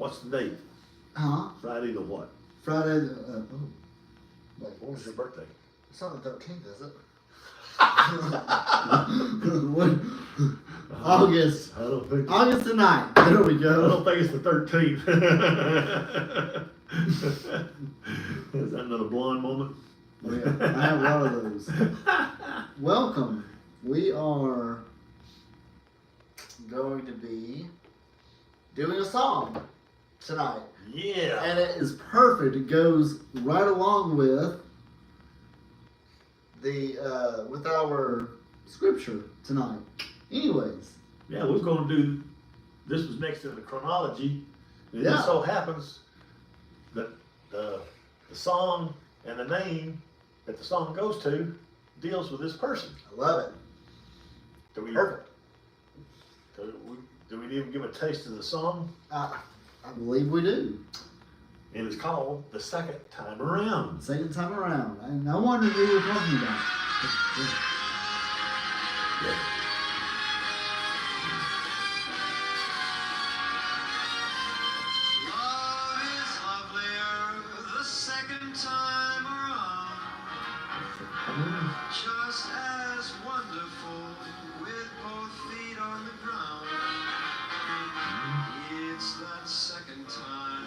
What's the date? Huh? Friday the what? Friday the, When was your birthday? it's not the 13th, is it? August. I don't think. August the 9th. There we I go. don't think it's the 13th. Is that another blonde moment? Yeah, I have a lot of those. Welcome. We are going to be doing a song tonight. Yeah. And it is perfect. It goes right along with with our scripture tonight. Anyways. Yeah, we're going to do, this was next in the chronology. And it Yeah. just so happens that the song and the name that the song goes to deals with this person. I love it. Perfect. Do we even give a taste of the song? I believe we do. And it's called The Second Time Around. Second time around. And I wondered who you were talking about. Yeah. Love is lovelier the second time around. Just as wonderful with both feet on the ground. It's that second time.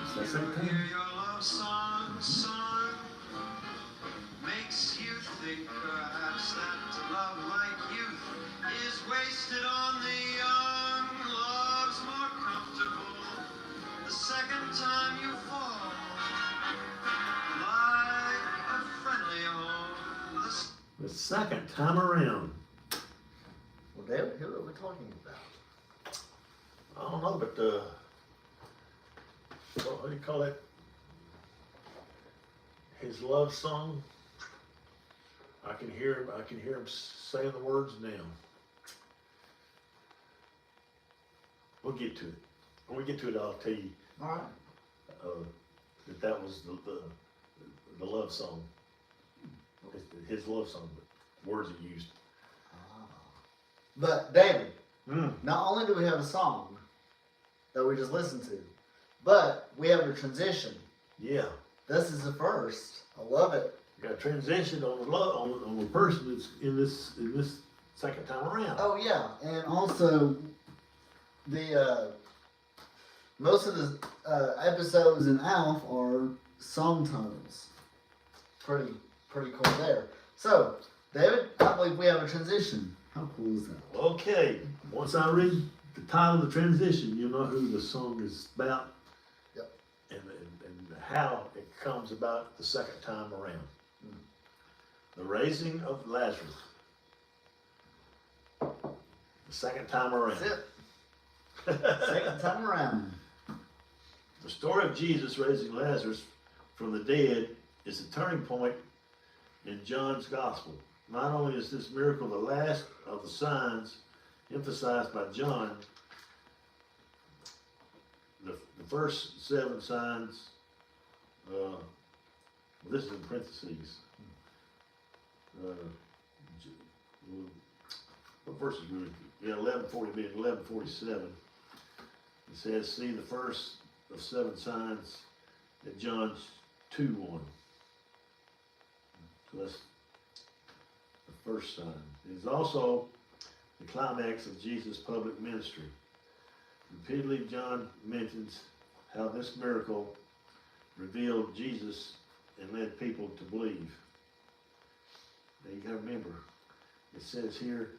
It's that second time. You hear your love song sung. Makes you think perhaps that love like youth is wasted on the young. Love's more comfortable the second time you fall. Like a friendly home. The second time around. Well, David, who are we talking about? I don't know, but what do you call that? His love song. I can hear him saying the words now. We'll get to it. When we get to it, I'll tell you All right. that was the love song. His love song, but words he used. But David, Mm. not only do we have a song that we just listened to, but we have a transition. Yeah. This is the first. I love it. We got a transition on the love on the person that's in this second time around. Oh yeah, and also the most of the episodes in Alf are song titles. Pretty cool there. So, David, I believe we have a transition. How cool is that? Okay. Once I read the title of the transition, you'll know who the song is about. Yep. And how it comes about the second time around. The raising of Lazarus. The second time around. That's it. Second time around. The story of Jesus raising Lazarus from the dead is a turning point in John's gospel. Not only is this miracle the last of the signs emphasized by John, the first 7 signs, this is in parentheses. What verse is we? Yeah, 1147. It says, see the first of 7 signs at John 2:1. So that's the first sign. It is also the climax of Jesus' public ministry. Repeatedly, John mentions how this miracle revealed Jesus and led people to believe. Now you gotta remember, it says here,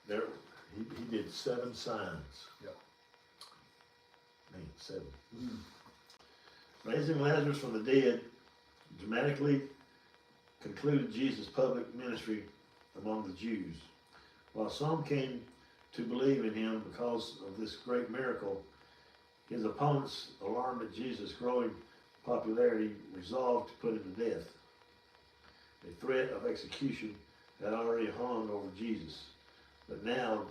he did 7 signs. Yep. Man, 7. Raising Lazarus from the dead dramatically concluded Jesus' public ministry among the Jews. While some came to believe in him because of this great miracle, his opponents, alarmed at Jesus' growing popularity, resolved to put him to death. A threat of execution had already hung over Jesus, but now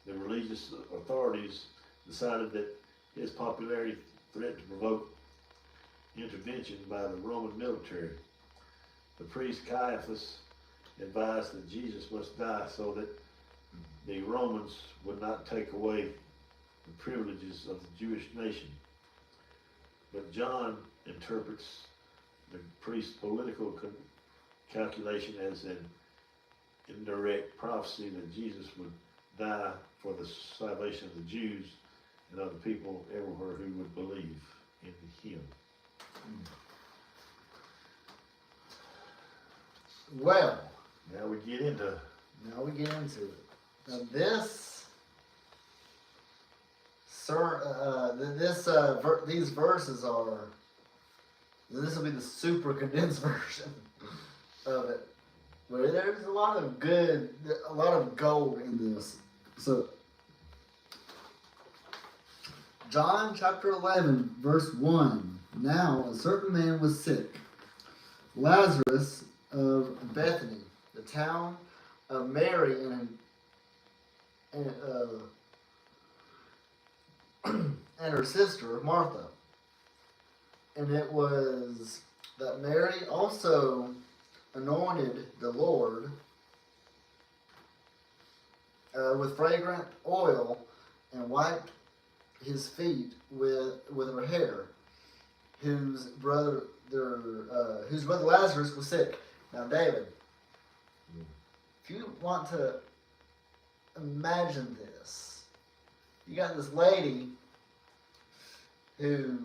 the religious authorities decided that his popularity threatened to provoke intervention by the Roman military. The priest Caiaphas advised that Jesus must die so that the Romans would not take away the privileges of the Jewish nation. But John interprets the priest's political calculation as an indirect prophecy that Jesus would die for the salvation of the Jews and other people everywhere who would believe in him. Well, Now we get into it. Now these verses are. This will be the super condensed version of it. But there's a lot of gold in this. So, John chapter 11, verse 1. Now a certain man was sick, Lazarus of Bethany, the town of Mary and her sister Martha. And it was that Mary also anointed the Lord with fragrant oil and wiped his feet with her hair, whose brother Lazarus was sick. Now, David, if you want to imagine this, you got this lady who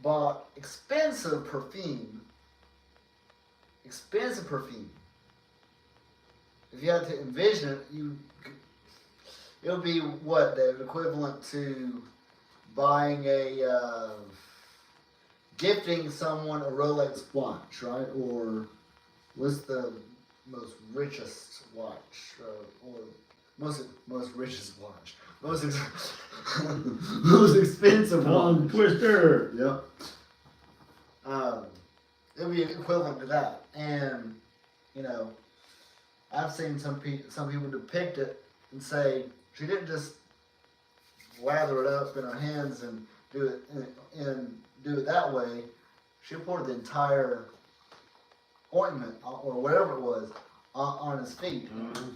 bought expensive perfume. If you had to envision it, it would be what, David, equivalent to buying gifting someone a Rolex watch, right? Or what's the most richest watch, or most richest watch, most expensive one. Twister. Yep. It would be equivalent to that, and I've seen some people depict it and say she didn't just lather it up in her hands and do it that way. She poured the entire ointment or whatever it was on his feet. Mm-hmm.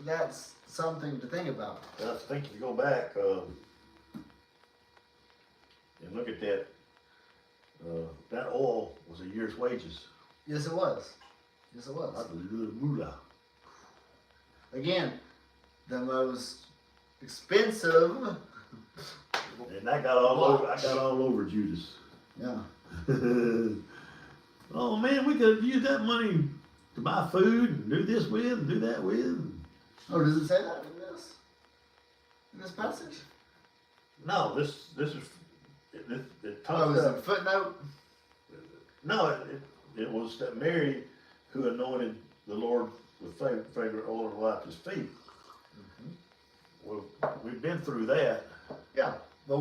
That's something to think about. I think if you go back and look at that, that oil was a year's wages. Yes, it was. That's a little moolah. Again, the most expensive. And I got all over Judas. Yeah. Oh man, we could use that money to buy food and do this with and do that with. Oh, does it say that in this passage? No, this is it talks is it a about footnote? No, it was that Mary who anointed the Lord with fragrant oil and wiped his feet. Mm-hmm. Well, we've been through that. Yeah. But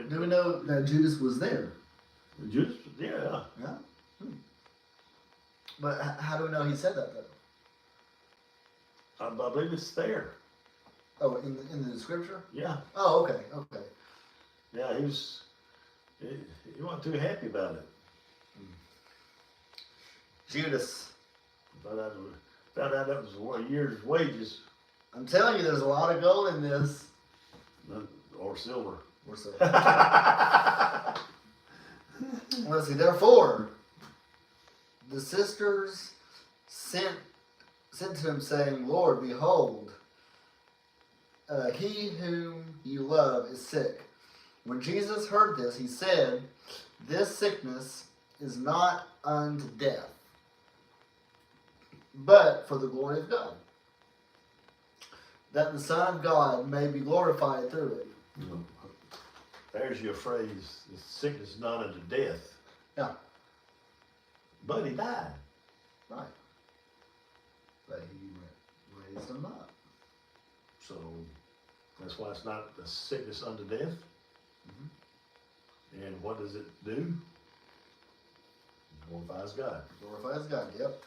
do we know that Judas was there? Judas, yeah. Yeah. But how do we know he said that though? I believe it's there. Oh, in the scripture? Yeah. Oh, okay. Yeah, he wasn't too happy about it. Judas. Found out that was a year's wages. I'm telling you, there's a lot of gold in this. Or silver. Let's see. Therefore, the sisters sent to him, saying, Lord, behold, he whom you love is sick. When Jesus heard this, he said, this sickness is not unto death, but for the glory of God, that the Son of God may be glorified through it. There's your phrase, the sickness not unto death. Yeah. But he died. Right. But he raised him up. So that's why it's not a sickness unto death. Mm-hmm. And what does it do? It glorifies God. Glorifies God, yep.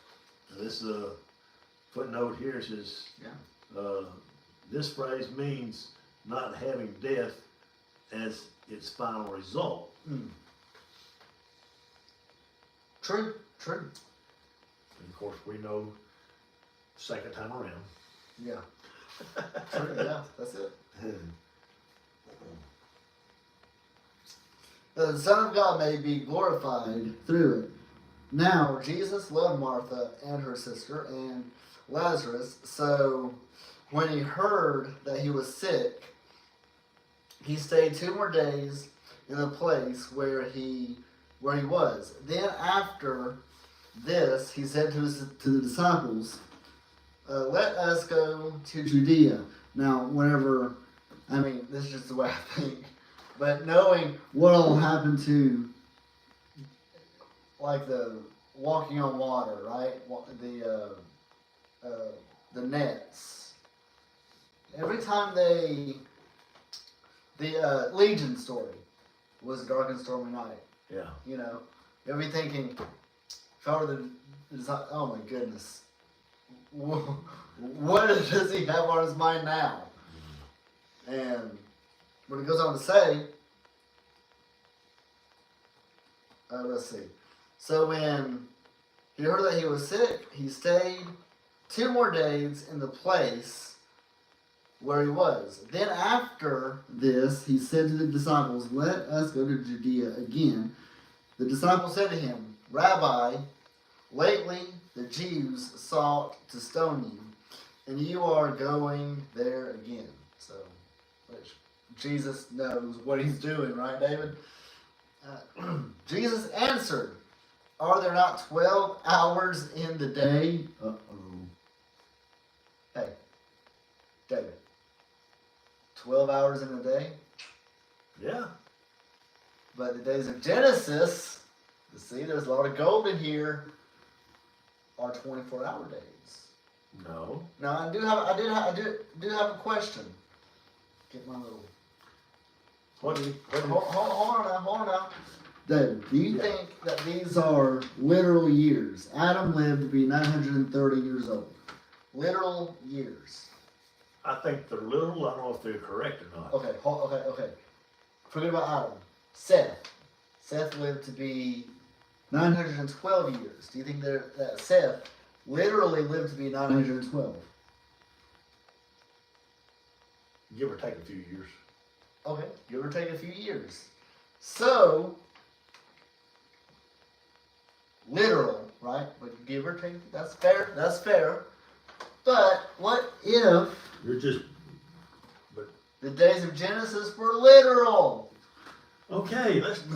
Now this footnote here says, this phrase means not having death as its final result. True. And of course, we know second time around. Yeah. True, yeah, that's it. that the Son of God may be glorified through it. Now, Jesus loved Martha and her sister and Lazarus, so when he heard that he was sick, he stayed 2 more days in the place where he was. Then after this, he said to the disciples, let us go to Judea. Now, this is just the way I think, but knowing what will happen to, like the walking on water, right? The nets. Every time the Legion story was a dark and stormy night. Yeah. You know, you'll be thinking, if I were the oh my goodness, what does he have on his mind now? And when it goes on to say, let's see. So when he heard that he was sick, he stayed 2 more days in the place where he was. Then after this, he said to the disciples, let us go to Judea again. The disciples said to him, Rabbi, lately the Jews sought to stone you, and you are going there again. So, Jesus knows what he's doing, right, David? Jesus answered, are there not 12 hours in the day? Uh-oh. Hey, David. 12 hours in a day? Yeah. But the days of Genesis, you see, there's a lot of gold in here, are 24-hour days. No. Now, I do have a question. Get my little. What do you? Hold on now. David, do you think that these are literal years? Adam lived to be 930 years old. Literal years. I think they're literal. I don't know if they're correct or not. Okay. Forget about Adam. Seth lived to be 912 years. Do you think that Seth literally lived to be 912? Give or take a few years. Okay, give or take a few years. So, literal, right? But give or take, that's fair. But what if You're just. the days of Genesis were literal? Okay, let's. Me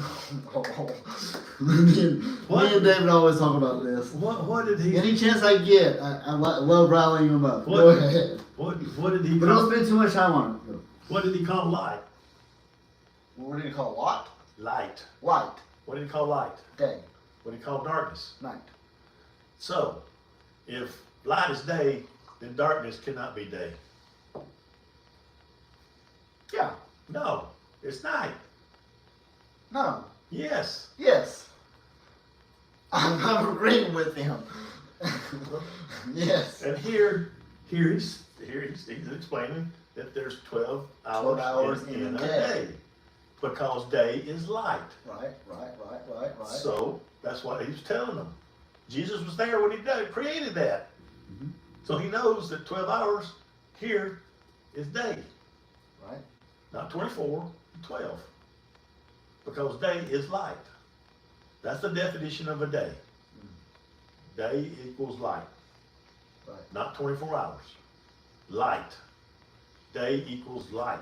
and David always talk about this. What did he? Any chance I get, I love rallying him up. Go ahead. What did he? But don't spend too much time on it. What did he call light? What did he call what? Light. Light. What did he call light? Day. What did he call darkness? Night. So, if light is day, then darkness cannot be day. Yeah. No, it's night. No. Yes. Yes. I'm agreeing with him. Yes. And here he's explaining that there's 12 hours, in a day. Because day is light. Right. So that's what he was telling them. Jesus was there when he created that. Mm-hmm. So he knows that 12 hours here is day. Right. Not 24, 12. Because day is light. That's the definition of a day. Day equals light. Right. Not 24 hours. Light. Day equals light.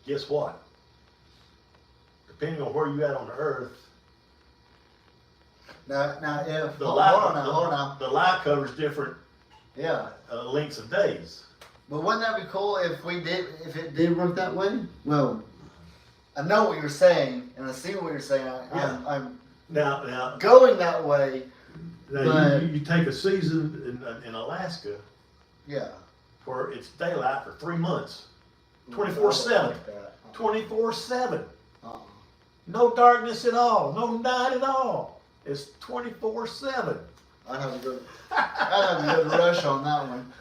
Guess what? Depending on where you're at on the earth, Now if the hold light, on now. the light covers different Yeah. lengths of days. But wouldn't that be cool if it did work that way? Well, I know what you're saying, and I see what you're saying. I'm Now, going that way. But you take a season in Alaska yeah, where it's daylight for 3 months, 24/7, 24/7. No darkness at all, no night at all. It's 24/7. I have a good rush on that one.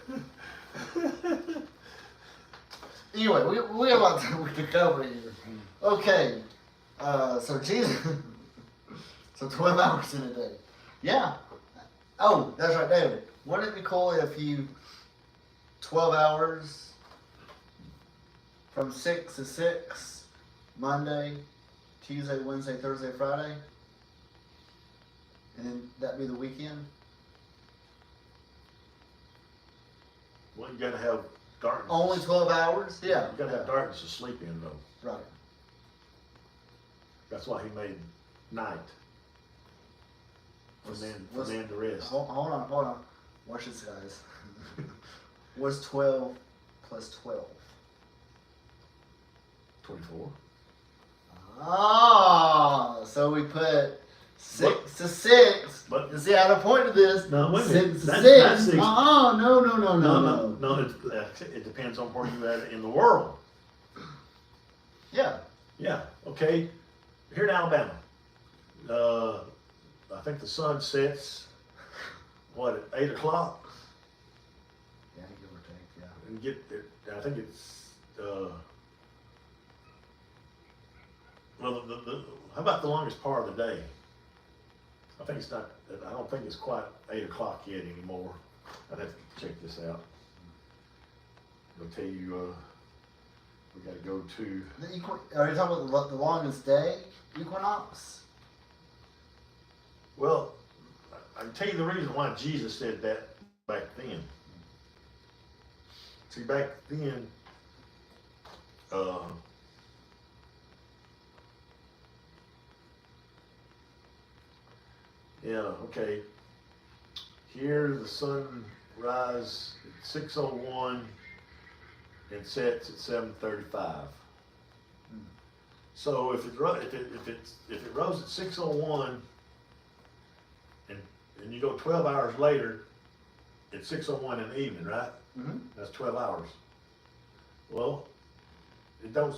Anyway, we have a lot to cover here. Okay, so Jesus, so 12 hours in a day. Yeah. Oh, that's right, David. Wouldn't it be cool if you 12 hours from 6 to 6, Monday, Tuesday, Wednesday, Thursday, Friday, and then that'd be the weekend. Well, you gotta have darkness. Only 12 hours. Yeah. You gotta have darkness to sleep in, though. Right. That's why he made night. For man to rest. Hold on. Watch this, guys. What's 12 plus 12? 24. Ah, so we put 6 to 6. But you see how the point of this? no, wait a minute. 6 to That's 6. six. No. No. It depends on where you're at in the world. Yeah. Yeah. Okay. Here in Alabama, I think the sun sets at 8 o'clock, Yeah, give or take. Yeah. and I think it's well, how about the longest part of the day? I think it's not. I don't think it's quite 8 o'clock yet anymore. I'd have to check this out. I'll tell you. We got to go to. Are you talking about the longest day? Equinox? Well, I can tell you the reason why Jesus said that back then. See, back then, yeah, okay. Here the sun rises at 6:01 and sets at 7:35. So if it rose at 6:01 and you go 12 hours later, it's 6:01 in the evening, right? Mm-hmm. That's 12 hours. Well, it don't.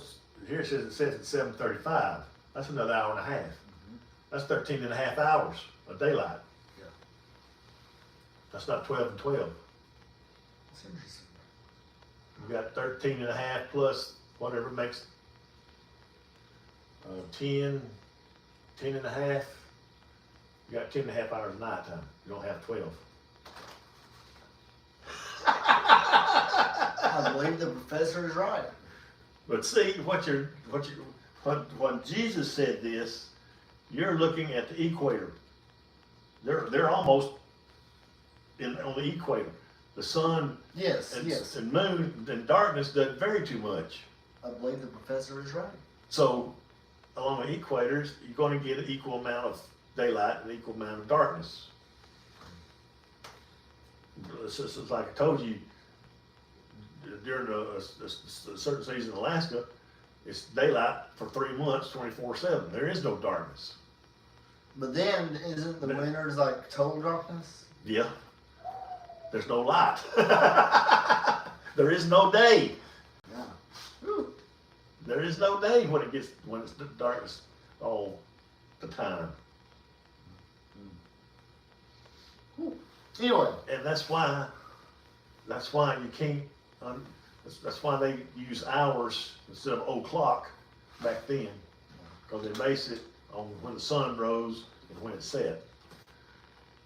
Here it says it sets at 7:35. That's another hour and a half. Mm-hmm. That's 13 and a half hours of daylight. Yeah. That's not 12 and 12. That's interesting. You got 13 and a half plus whatever makes 10 and a half. You got 10 and a half hours of nighttime. You don't have 12. I believe the professor is right. But see, when Jesus said this, you're looking at the equator. They're almost on the equator. The sun Yes, yes. and moon and darkness doesn't vary too much. I believe the professor is right. So along the equators, you're going to get an equal amount of daylight and an equal amount of darkness. It's just like I told you, during a certain season in Alaska, it's daylight for 3 months, 24/7. There is no darkness. But then, isn't the winters like total darkness? Yeah. There's no light. There is no day. Yeah. Whew. There is no day when it's the darkness all the time. Anyway. And that's why you can't. That's why they use hours instead of o'clock back then, because they base it on when the sun rose and when it set.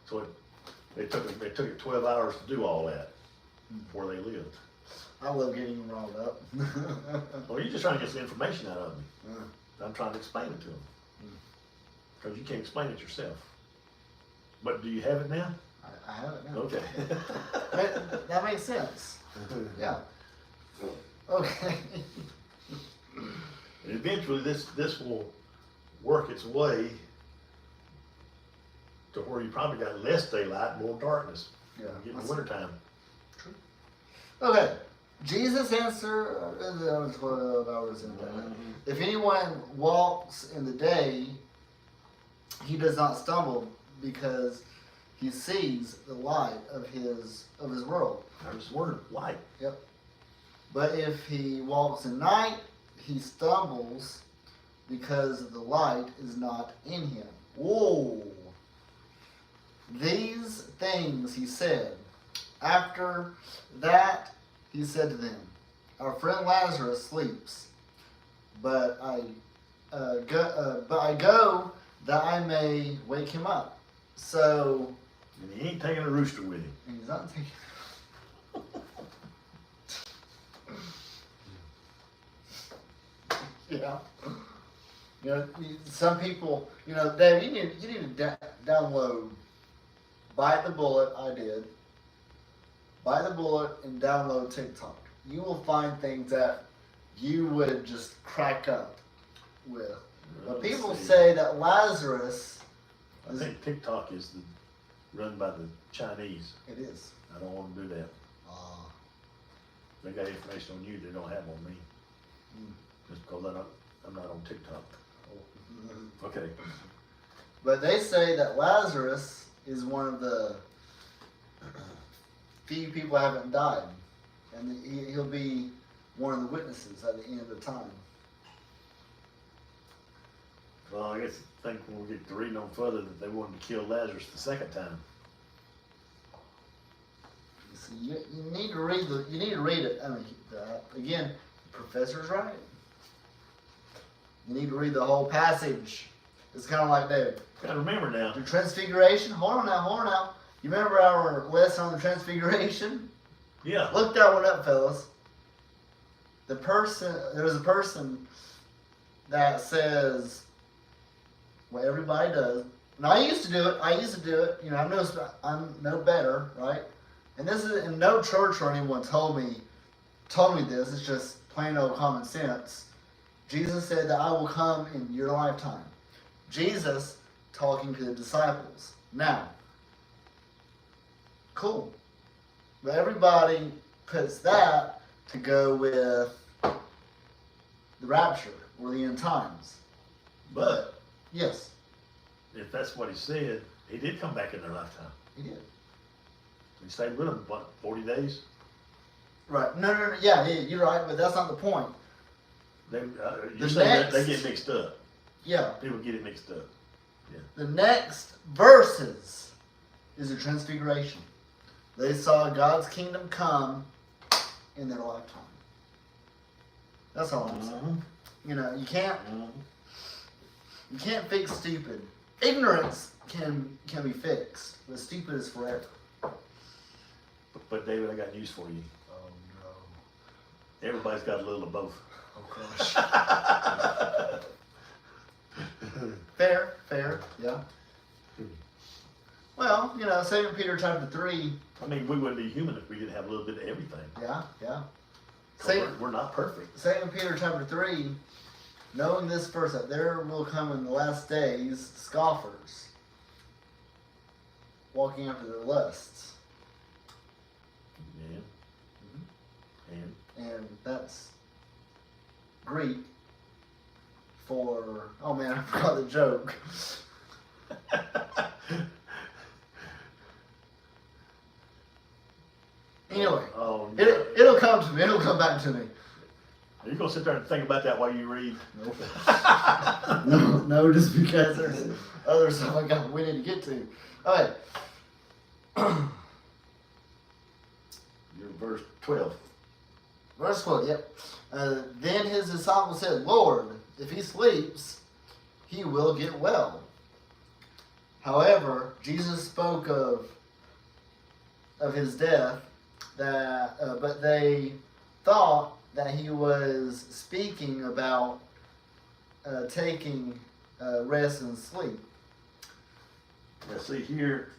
So they took it 12 hours to do all that before they lived. I love getting them riled up. Well, you're just trying to get some information out of me. Yeah. I'm trying to explain it to them because you can't explain it yourself. But do you have it now? I have it now. Okay. That makes sense. Yeah. Okay. And eventually, this will work its way to where you probably got less daylight, more darkness. Yeah. You get in the wintertime. True. Okay. Jesus answered 12 hours in the day. If anyone walks in the day, he does not stumble because he sees the light of his world. There's the word, light. Yep. But if he walks in night, he stumbles because the light is not in him. Whoa. These things he said. After that, he said to them, "Our friend Lazarus sleeps, but I go that I may wake him up." So, And he ain't taking a rooster with him. he's not taking. Yeah. You know, some people, you know, Dave, you need to download Bite the Bullet. I did. Bite the Bullet and download TikTok. You will find things that you would just crack up with. But Let's people see. say that Lazarus, I think TikTok is run by the Chinese. it is. I don't want to do that. They got information on you they don't have on me. Just because I'm not on TikTok. Okay. But they say that Lazarus is one of the few people that haven't died. And he'll be one of the witnesses at the end of time. Well, I guess I think when we get to reading on further that they wanted to kill Lazarus the second time. See, you need to read it. I mean, again, the professor's right. You need to read the whole passage. It's kind of like David. Gotta remember now. The Transfiguration. Hold on now. You remember our lesson on the Transfiguration? Yeah. Look that one up, fellas. There's a person that says what everybody does. And I used to do it. You know, I'm no better, right? And this is in no church or anyone told me this. It's just plain old common sense. Jesus said that I will come in your lifetime. Jesus talking to the disciples. Now, cool. But everybody puts that to go with the rapture or the end times. But Yes, if that's what he said, he did come back in their lifetime. he did. He stayed with them, what, 40 days? Right. No. Yeah, you're right, but that's not the point. You're The saying that next- they get mixed up. Yeah. People get it mixed up. The next verses is the Transfiguration. They saw God's kingdom come in their lifetime. That's all I'm saying. You know, you can't fix stupid. Ignorance can be fixed, but stupid is forever. But David, I got news for you. Oh Everybody's got a little of both. no. Oh gosh. Fair, yeah. Well, you know, 2 Peter chapter 3, I mean, we wouldn't be human if we didn't have a little bit of everything. yeah. 'Cause we're not perfect. 2 Peter chapter 3, knowing this first, that there will come in the last days scoffers, walking after their lusts. Yeah. And that's Greek for, oh man, I forgot the joke. Anyway, Oh, no. it'll come to me. It'll come back to me. Are you gonna sit there and think about that while you read? No, just because there's other stuff we need to get to. All right. You're verse 12. Verse 12, yep. Then his disciples said, Lord, if he sleeps, he will get well. However, Jesus spoke of his death, but they thought that he was speaking about taking rest and sleep. Now see here,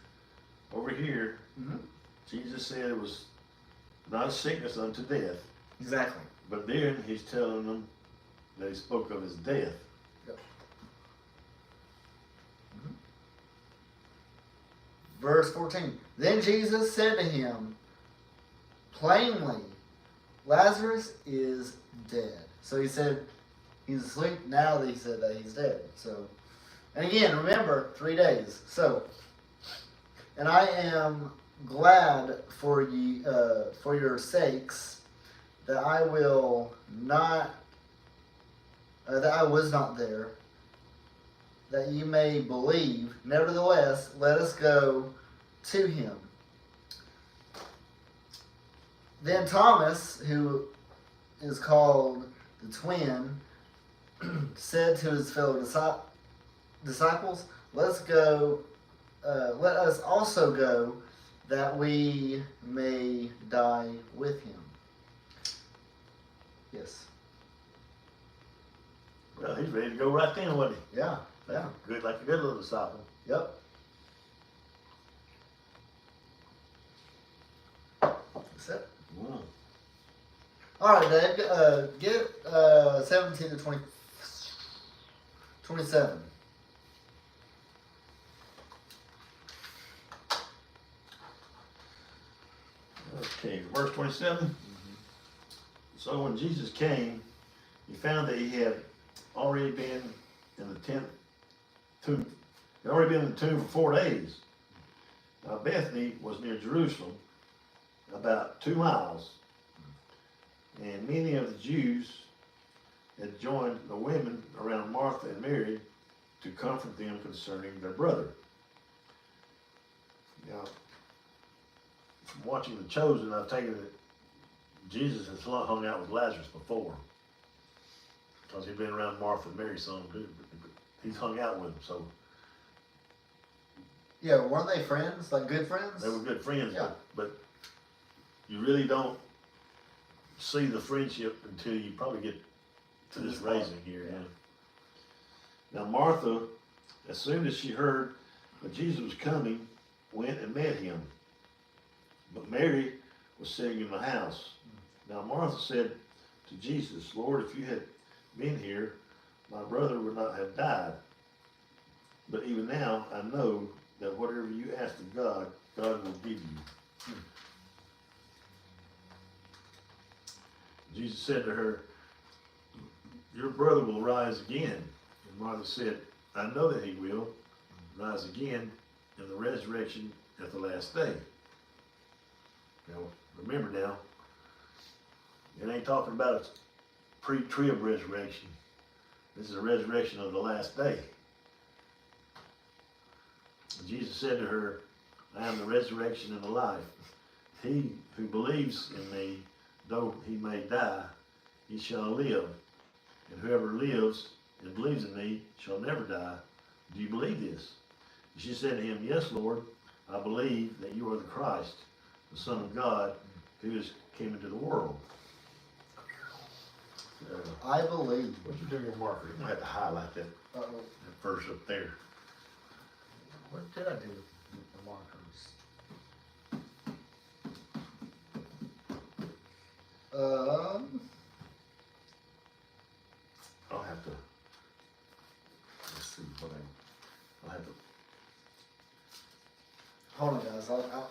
over here, Mhm. Jesus said it was not a sickness unto death. Exactly. But then he's telling them that he spoke of his death. Yep. Verse 14. Then Jesus said to him plainly, Lazarus is dead. So he said he's asleep. Now he said that he's dead. So, and again, remember, 3 days. So, and I am glad for ye, for your sakes, that I will not, that I was not there, that you may believe. Nevertheless, let us go to him. Then Thomas, who is called the twin, said to his fellow disciples, "Let's go. Let us also go, that we may die with him." Yes. Well, he's ready to go right then, wasn't he? Yeah, yeah, Like a good little disciple. yep. That's it. Mm. All right, Dave. Get 17 to 27. Okay, verse 27. So when Jesus came, he found that he had already been in the tomb. He'd already been in the tomb for 4 days. Now Bethany was near Jerusalem, about 2 miles, and many of the Jews had joined the women around Martha and Mary to comfort them concerning their brother. Now, from watching The Chosen, I've taken it Jesus has hung out with Lazarus before, because he'd been around Martha and Mary some too. He's hung out with them, so Yeah, weren't they friends? Like good friends? they were good friends. Yeah. But you really don't see the friendship until you probably get to this raising here. Yeah. Now Martha, as soon as she heard that Jesus was coming, went and met him. But Mary was sitting in the house. Now Martha said to Jesus, Lord, if you had been here, my brother would not have died. But even now I know that whatever you ask of God, God will give you. Jesus said to her, your brother will rise again. And Martha said, I know that he will rise again in the resurrection at the last day. Now, remember now, it ain't talking about a pre-trib resurrection. This is a resurrection of the last day. And Jesus said to her, I am the resurrection and the life. He who believes in me, though he may die, he shall live. And whoever lives and believes in me shall never die. Do you believe this? And she said to him, yes, Lord, I believe that you are the Christ, the Son of God, who came into the world. I believe. What you doing, marker? You might have to highlight that, Uh-oh. that verse up there. What did I do with the markers? I'll have to, let's see what I'll have to, Hold on, guys. I'll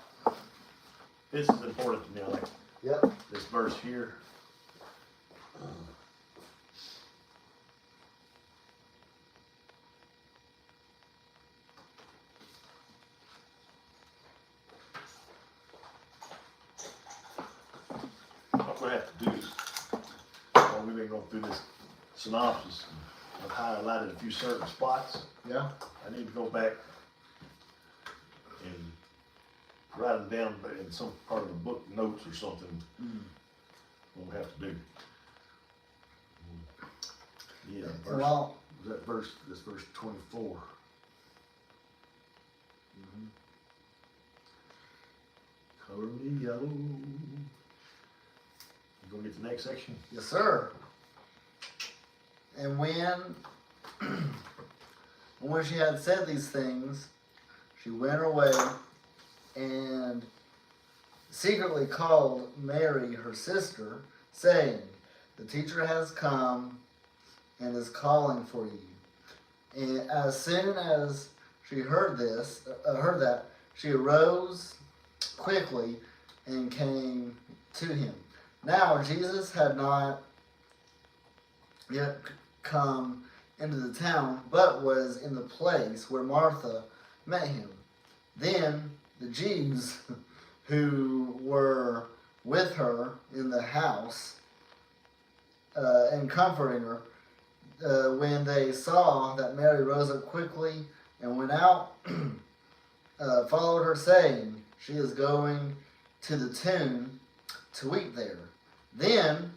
this is important to me, I like yep. this verse here. What we have to do is, while we've been going through this synopsis, I've highlighted a few certain spots. Yeah. I need to go back and write them down in some part of the book notes or something. What we have to do. Yeah, verse, Well, was that verse, this verse 24. Color me yellow. You gonna get the next section? yes, sir. And when she had said these things, she went away and secretly called Mary, her sister, saying, the teacher has come and is calling for you. And as soon as she heard that, she arose quickly and came to him. Now Jesus had not yet come into the town, but was in the place where Martha met him. Then the Jews who were with her in the house and comforting her, when they saw that Mary rose up quickly and went out, followed her, saying, she is going to the tomb to eat there. Then,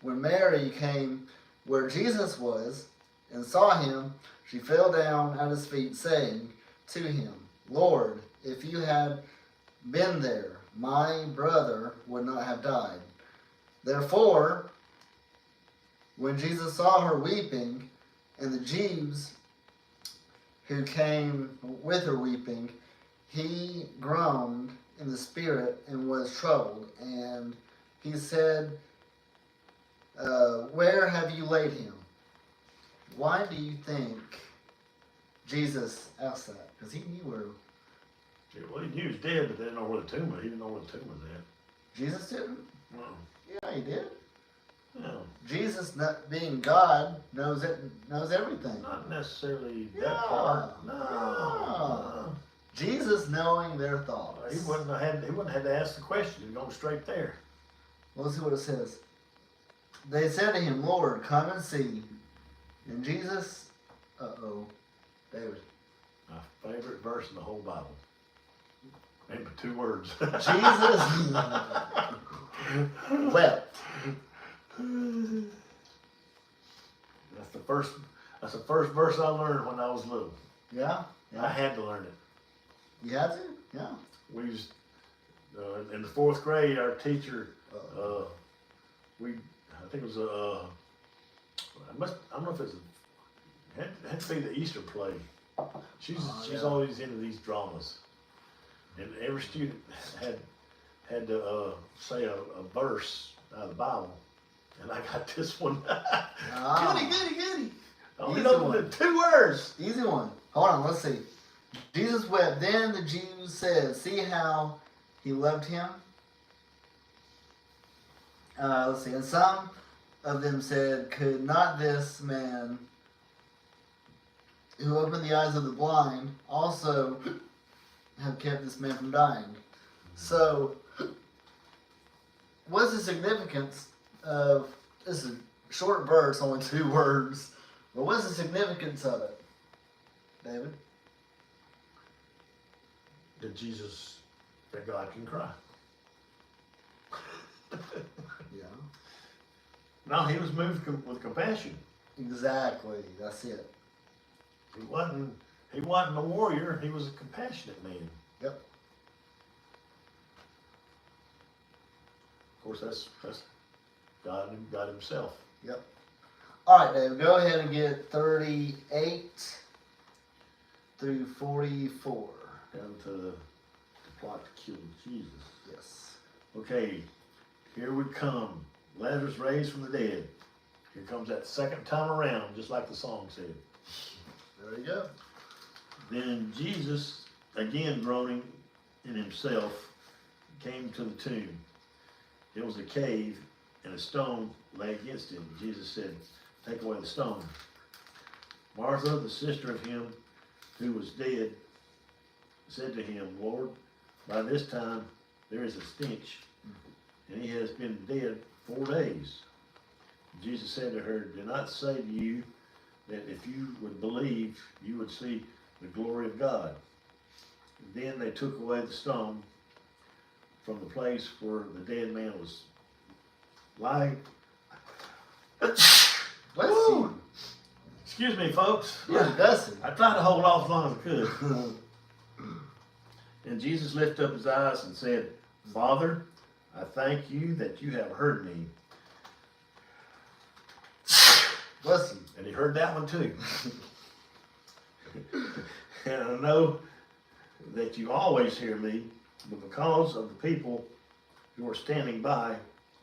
when Mary came where Jesus was and saw him, she fell down at his feet, saying to him, Lord, if you had been there, my brother would not have died. Therefore, when Jesus saw her weeping, And the Jews who came with her weeping, he groaned in the spirit and was troubled. And he said, where have you laid him? Why do you think Jesus asked that? Because he knew where. Well, he knew he was dead, but they didn't know where the tomb was. He didn't know where the tomb was at. Jesus didn't? No. Yeah, he did. No. Jesus, not being God, knows everything. Not necessarily that Yeah. part. No. Yeah. Jesus knowing their thoughts. He wouldn't have had to ask the question. He'd gone straight there. Well, let's see what it says. They said to him, Lord, come and see. And Jesus, David. My favorite verse in the whole Bible. Maybe 2 words. Jesus wept. That's the first verse I learned when I was little. Yeah? I had to learn it. You had to? Yeah. We used in the 4th grade. Our teacher, I think it was I don't know if it had to be the Easter play. She's always into these dramas, and every student had to say a verse out of the Bible, and I got this one. Goody. Only know the 2 words. Easy one. Hold on, let's see. Jesus wept. Then the Jews said, see how he loved him? Let's see. And some of them said, could not this man who opened the eyes of the blind also have kept this man from dying? So, what's the significance of, this is a short verse, only 2 words, but what's the significance of it, David? That God can cry. Yeah. No, he was moved with compassion. Exactly, that's it. He wasn't a warrior. He was a compassionate man. Yep. Of course, that's God himself. Yep. All right, David, go ahead and get 38 through 44. Down to the plot to kill Jesus. Yes. Okay, here we come. Lazarus raised from the dead. Here comes that second time around, just like the song said. There you go. Then Jesus, again groaning in himself, came to the tomb. It was a cave, and a stone lay against it. Jesus said, take away the stone. Martha, the sister of him who was dead, said to him, Lord, by this time there is a stench, and he has been dead 4 days. Jesus said to her, do not say to you that if you would believe, you would see the glory of God. Then they took away the stone from the place where the dead man was lying. Bless you. Excuse me, folks. Yeah, Dustin. I tried to hold off as long as I could. And Jesus lifted up his eyes and said, Father, I thank you that you have heard me. Bless you. And he heard that one too. And I know that you always hear me, but because of the people who are standing by,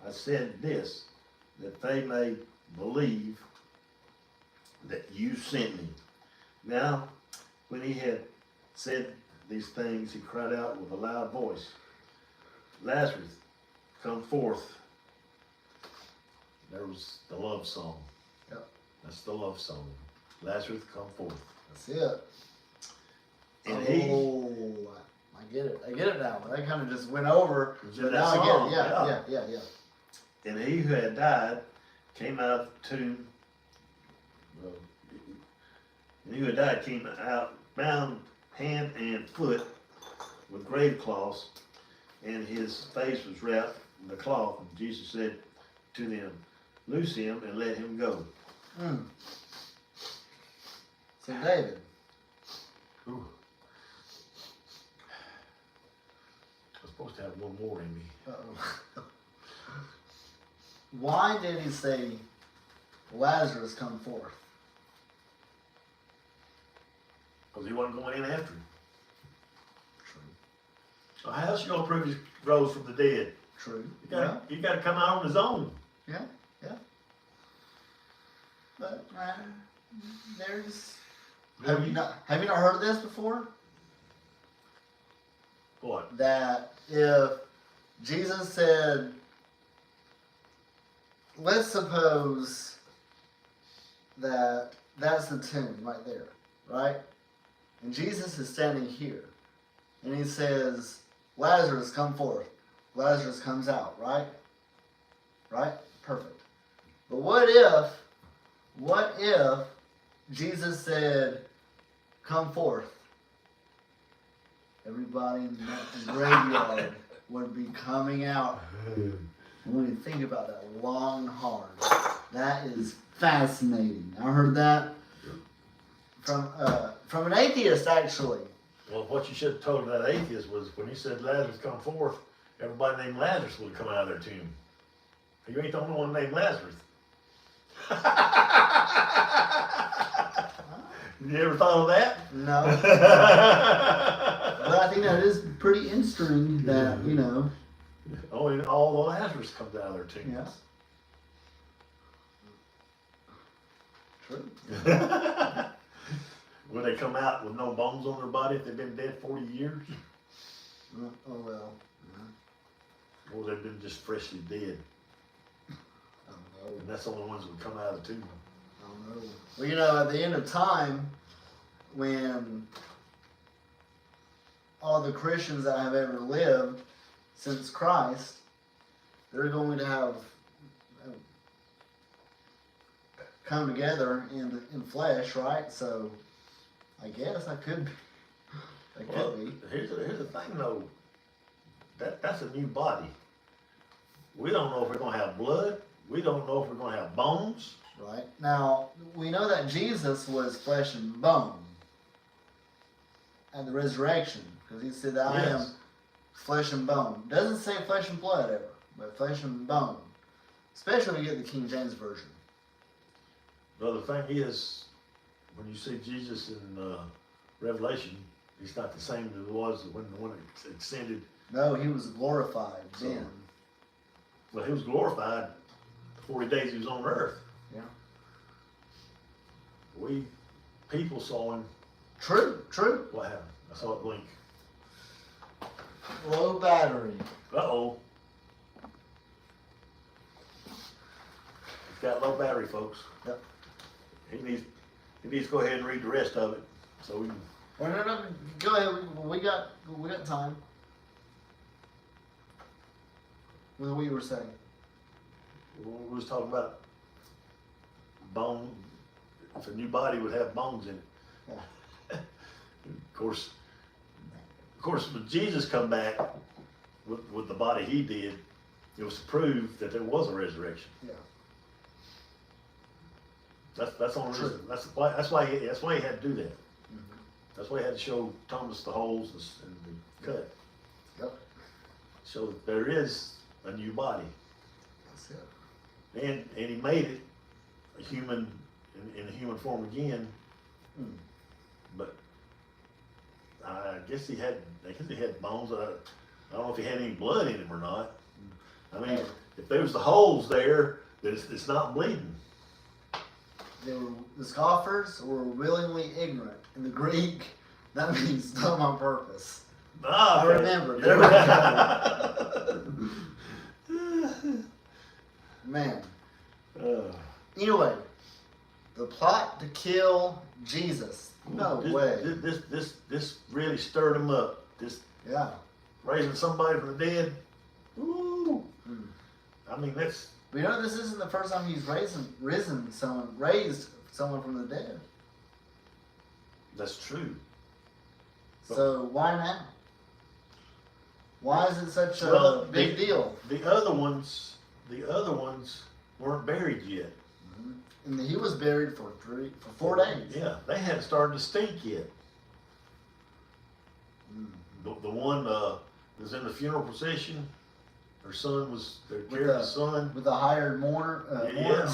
I said this, that they may believe that you sent me. Now, when he had said these things, he cried out with a loud voice, Lazarus, come forth. There was the love song. Yep. That's the love song. Lazarus, come forth. That's it. And I get it. I get it now. That kind of just went over. It was But in now that I song, get it. Yeah. And he who had died came out of the tomb. And he who had died came out, bound hand and foot with grave cloths, and his face was wrapped in the cloth. And Jesus said to them, loose him and let him go. So David. Ooh. I was supposed to have one more in me. Uh-oh. Why did he say, Lazarus come forth? Because he wasn't going in after him. True. So how else you gonna prove he rose from the dead? True. You gotta come out on his own. Yeah. But there's. Have you not heard of this before? What? That if Jesus said, let's suppose that that's the tomb right there, right? And Jesus is standing here, and he says, Lazarus, come forth. Lazarus comes out, right? Right? Perfect. But what if Jesus said, come forth? Everybody in the graveyard would be coming out. When you think about that long, hard, that is fascinating. I heard that from an atheist, actually. Well, what you should have told that atheist was when he said Lazarus come forth, everybody named Lazarus would come out of their tomb. You ain't the only one named Lazarus. You ever thought of that? No. But I think that is pretty interesting that, you know. Only all the Lazarus comes out of their tombs. Yeah. True. Will they come out with no bones on their body if they've been dead 40 years? Oh, well. Or they've been just freshly dead. I don't know. And that's the only ones that would come out of the tomb. I don't know. Well, you know, at the end of time, when all the Christians that have ever lived since Christ, they're going to have come together in flesh, right? So, I guess I could. That could be. Here's the thing, though. That's a new body. We don't know if we're going to have blood. We don't know if we're going to have bones. Right. Now, we know that Jesus was flesh and bone at the resurrection, because he said that I am flesh and bone. Doesn't say flesh and blood ever, but flesh and bone. Especially when you get the King James Version. The other thing is, when you see Jesus in Revelation, he's not the same as he was when the one that ascended. No, he was glorified then. Well, he was glorified the 40 days he was on earth. Yeah. We people saw him. True. What happened? I saw it blink. Low battery. Uh-oh. He's got low battery, folks. Yep. He needs to go ahead and read the rest of it so we can. Oh, no, go ahead. We got time. What were you saying? We was talking about bone. If a new body would have bones in it. Yeah. Of course, when Jesus come back with the body he did, it was to prove that there was a resurrection. Yeah. That's the only reason. That's why he had to do that. Mm-hmm. That's why he had to show Thomas the holes and the cut. Yep. So that there is a new body. That's it. And he made it a human in a human form again. Mm. But I guess he had bones. I don't know if he had any blood in him or not. I mean, if there's the holes there, then it's not bleeding. The scoffers were willingly ignorant. In the Greek, that means dumb on purpose. Ah, I okay. remember. There we go. Man. Anyway, the plot to kill Jesus. No way. This really stirred him up. This Yeah. raising somebody from the dead. Ooh. Mm. I mean, that's. But you know, this isn't the first time he's raised someone from the dead. That's true. So why now? Why is it such a big deal? The other ones weren't buried yet. Mm-hmm. And he was buried for 4 days. Yeah, they hadn't started to stink yet. Mm-hmm. The one was in the funeral procession. Her son was. They carried the son with a hired mourner. Yeah,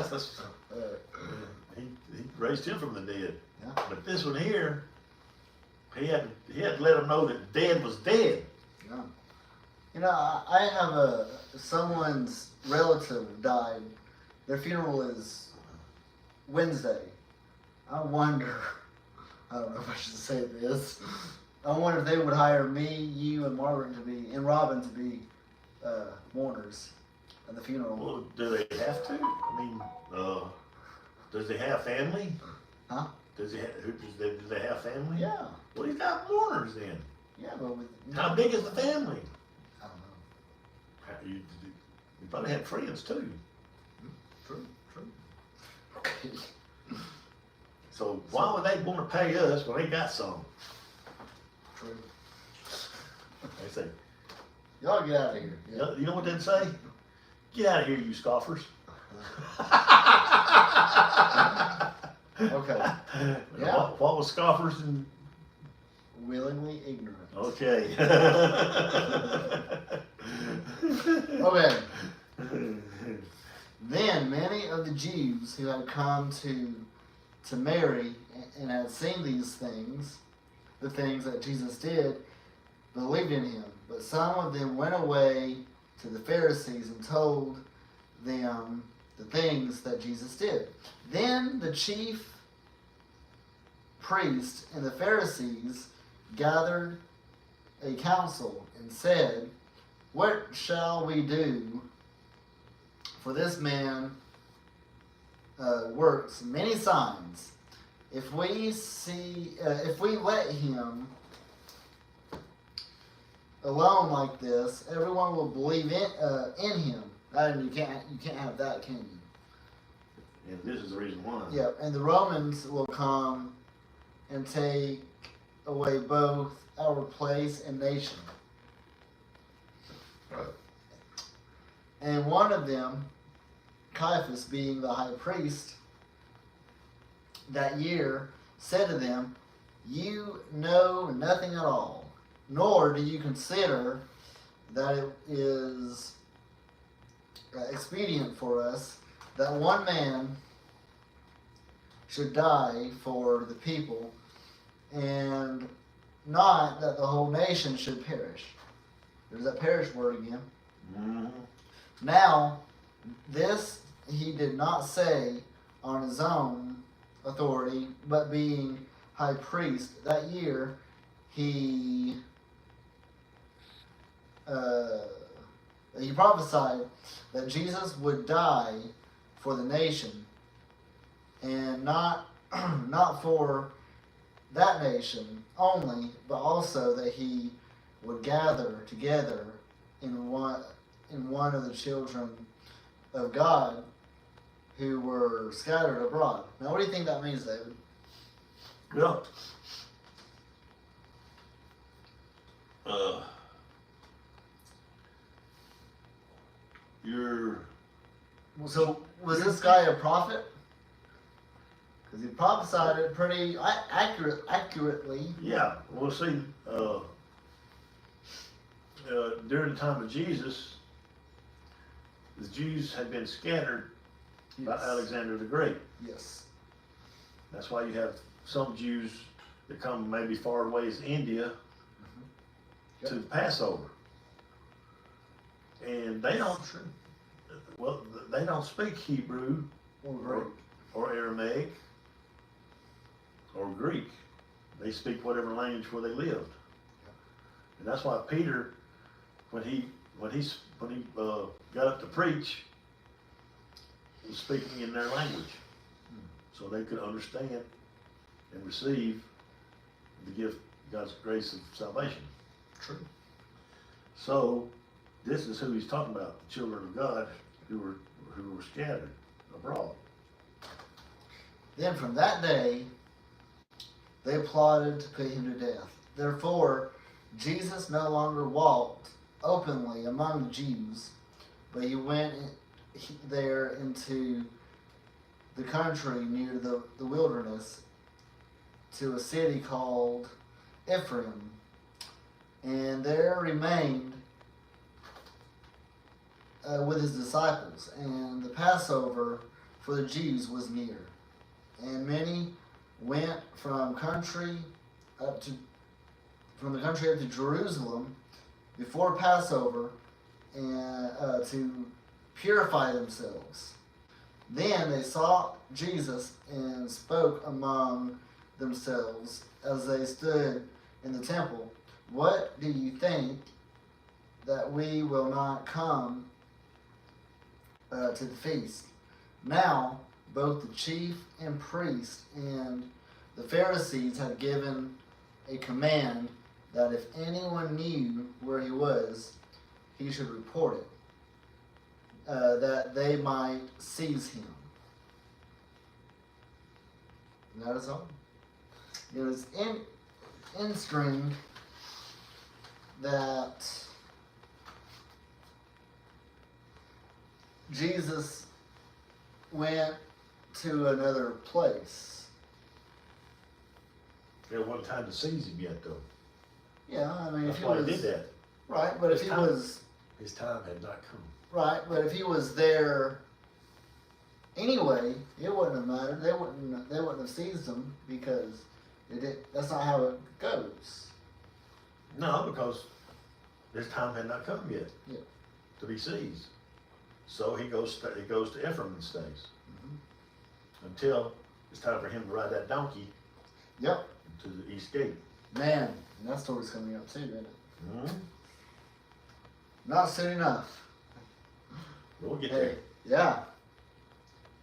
that's raised him from the dead. Yeah. But this one here, he had to let them know that dead was dead. Yeah. You know, I have someone's relative died. Their funeral is Wednesday. I wonder, I don't know if I should say this. I wonder if they would hire me, you, and Margaret and Robin to be mourners at the funeral. Well, do they have to? I mean, does he have family? Huh? Do they have family? Yeah. Well, he's got mourners then. Yeah, but with How big is the family? I don't know. You probably had friends too. True. Okay. So why would they want to pay us when they got some? True. They say, Y'all get out of here. Yeah. you know what they'd say? Get out of here, you scoffers. Okay. Yeah. What was scoffers and Willingly ignorant. okay. Okay. Then many of the Jews who had come to Mary and had seen these things, the things that Jesus did, believed in him. But some of them went away to the Pharisees and told them the things that Jesus did. Then the chief priests and the Pharisees gathered a council and said, "What shall we do? For this man works many signs. If we let him alone like this, everyone will believe in him." And you can't have that, can you? And this is the reason why. Yeah, and the Romans will come and take away both our place and nation. Right. And one of them, Caiaphas, being the high priest that year, said to them, "You know nothing at all, nor do you consider that it is expedient for us that one man should die for the people, and not that the whole nation should perish." There's that perish word again. Mm-hmm. Now, this he did not say on his own authority, but being high priest that year, he prophesied that Jesus would die for the nation, and not for that nation only, but also that he would gather together in one of the children of God who were scattered abroad. Now, what do you think that means, David? Yeah. So, was this guy a prophet? Because he prophesied it pretty accurately. Yeah. Well, see, during the time of Jesus, the Jews had been scattered by Alexander the Great. Yes. That's why you have some Jews that come maybe far away as India to the Passover. And they don't speak Hebrew or Aramaic or Greek. They speak whatever language where they lived. And that's why Peter, when he got up to preach, he was speaking in their language, so they could understand and receive the gift, God's grace of salvation. True. So this is who he's talking about: the children of God who were scattered abroad. Then from that day, they plotted to put him to death. Therefore, Jesus no longer walked openly among the Jews, but he went there into the country near the wilderness to a city called Ephraim, and there remained with his disciples. And the Passover for the Jews was near, and many went from the country up to Jerusalem before Passover and to purify themselves. Then they saw Jesus and spoke among themselves as they stood in the temple. What do you think that we will not come to the feast? Now, both the chief and priest and the Pharisees had given a command that if anyone knew where he was, he should report it, that they might seize him. And that is all. It was in string that Jesus went to another place. There wasn't time to seize him yet, though. Yeah, I mean, That's if he why was he did that. right, but if His he time- was His time had not come. right, but if he was there anyway, it wouldn't have mattered. They wouldn't have seized him because that's not how it goes. No, because his time had not come yet. Yeah. To be seized. So he goes to Ephraim and stays until it's time for him to ride that donkey. Yep. To the east gate. Man, and that story's coming up too, isn't it? Mm-hmm. Not soon enough. We'll get Hey, there. yeah.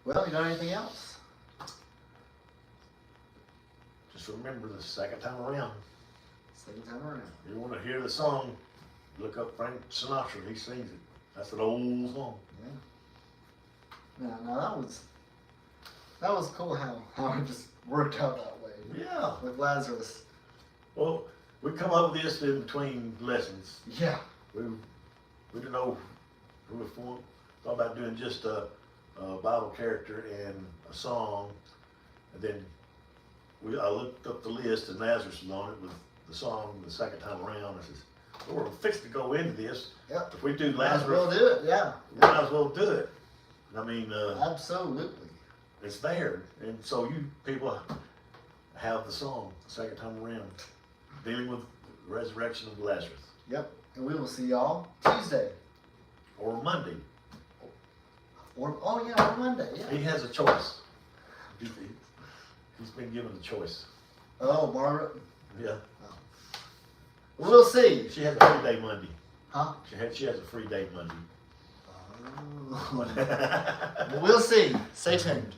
Well, you got anything else? Just remember the second time around. Second time around. You want to hear the song? Look up Frank Sinatra. He sings it. That's an old song. Yeah. Now that was cool how it just worked out that way. Yeah. With Lazarus. Well, we come up with this in between lessons. Yeah. We didn't know. We were thought about doing just a Bible character and a song, and then I looked up the list and Lazarus was on it with the song the second time around. I says, well, we're fixed to go into this. Yep. If we do Might as well Lazarus, do it, yeah. we might as well do it. I mean, Absolutely. it's there, and so you people have the song the second time around, dealing with the resurrection of Lazarus, Yep. And we will see y'all Tuesday. or Monday. Or Monday, yeah. He has a choice. He's been given a choice. Oh, Margaret. Yeah. We'll see. She has a free day Monday. Huh? She has a free day Monday. Oh. We'll see. Stay tuned.